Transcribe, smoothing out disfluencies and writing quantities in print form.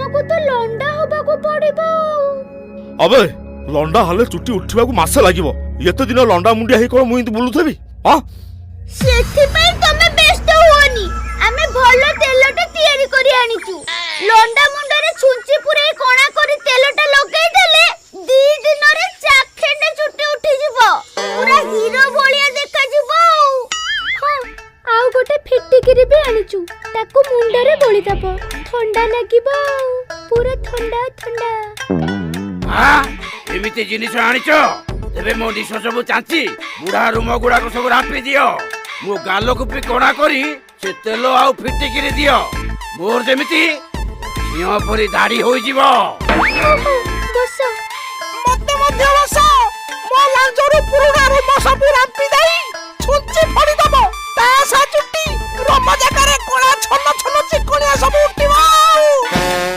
ଆମକୁ ତ ଲଣ୍ଡା ହବାକୁ ପଡିବ। अबे लंडा हाले चुट्टी उठिबा को मासे लागिवो एते दिन लंडा मुंडिया हे कोन मुई बुलुथबी हां सेथि पई तमे बेस्ट होनी आमे भलो तेलटा तयारी करी आनिचू लंडा मुंडा रे छुंची पुरे कोणा करी तेलटा लगाई देले 2 दिन रे चाखेंडे चुट्टी उठी जिवो पूरा हीरो भलिया देखा जिवो। हां आउ गोटे फिटिकिरी भी आनिचू ताको मुंडा रे बोली दबो ठंडा लागिबो पूरा ठंडा ठंडा। हां एमिते जिनिस आनिचो तेबे मो निस सब चांची बुढ़ा रुम गुड़ा को सब रापी दियो मो गालो को भी कोणा करी से तेल आउ फिटिकिरी दियो मोर जेमिति सिंह परी दाढ़ी होई जीवो। बस मते मध्य बस मो लांजरू पुरुना रुम सब रापी दई छुंची फड़ी दबो ता सा चुट्टी रोम जकारे कोणा छन छन चिकोनिया सब